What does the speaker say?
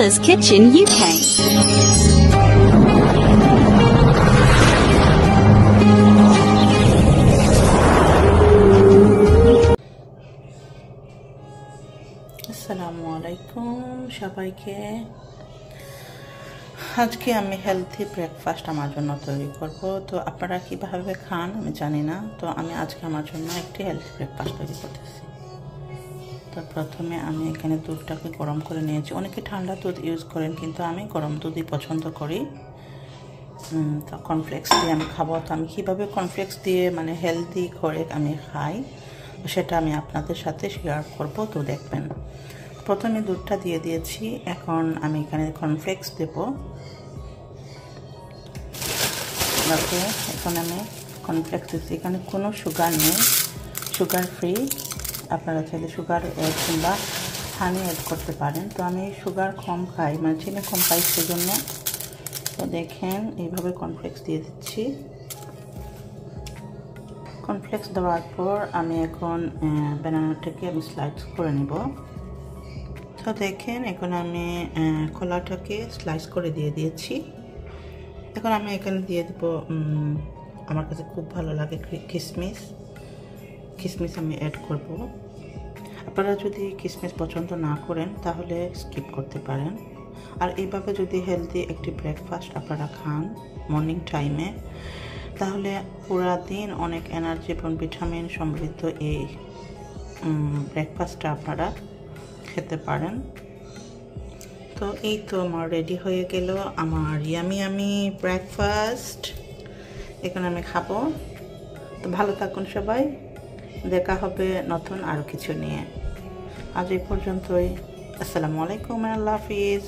Hilda's Kitchen UK. আসসালামু আলাইকুম সবাইকে। আজকে আমি হেলথি ব্রেকফাস্ট আমার জন্য তৈরি করব। তো আপনারা কিভাবে খান আমি জানি না, তো আমি আজকে আমার জন্য একটি হেলথি ব্রেকফাস্ট তৈরি করতেছি। তো প্রথমে আমি এখানে দুধটাকে গরম করে নিয়েছি। অনেকে ঠান্ডা দুধ ইউজ করেন, কিন্তু আমি গরম দুধই পছন্দ করি। তো কর্নফ্লেক্স দিয়ে আমি খাবো। তো আমি কীভাবে কর্নফ্লেক্স দিয়ে মানে হেলদি করে আমি খাই সেটা আমি আপনাদের সাথে শেয়ার করব, তো দেখবেন। প্রথমে দুধটা দিয়ে দিয়েছি, এখন আমি এখানে কর্নফ্লেক্স দেব। এখন আমি কর্নফ্লেক্স দিচ্ছি, এখানে কোনো সুগার নেই, সুগার ফ্রি। আপনারা চাইলে সুগার অ্যাড কিংবা হানি অ্যাড করতে পারেন। তো আমি সুগার কম খাই, মানে চিনি কম খাই, সেজন্য। তো দেখেন এইভাবে কর্নফ্লেক্স দিয়ে দিচ্ছি। কর্নফ্লেক্স দেওয়ার পর আমি এখন ব্যানানাটাকে আমি স্লাইস করে নেব। তো দেখেন এখন আমি কলাটাকে স্লাইস করে দিয়ে দিয়েছি। এখন আমি এখানে দিয়ে দেব, আমার কাছে খুব ভালো লাগে কিশমিশ আমি অ্যাড করব। আপনারা যদি কিশমিশ পছন্দ না করেন তাহলে স্কিপ করতে পারেন। আর এইভাবে যদি হেলদি একটি ব্রেকফাস্ট আপনারা খান মর্নিং টাইমে, তাহলে পুরা দিন অনেক এনার্জি এবং ভিটামিন সমৃদ্ধ এই ব্রেকফাস্টটা আপনারা খেতে পারেন। তো এই তো আমার রেডি হয়ে গেল আমার ইয়ামি ব্রেকফাস্ট। এখন আমি খাবো। তো ভালো থাকুন সবাই, দেখা হবে নতুন আরও কিছু নিয়ে। আজ এই পর্যন্তই। আসসালামু আলাইকুম, আল্লাহ হাফিজ।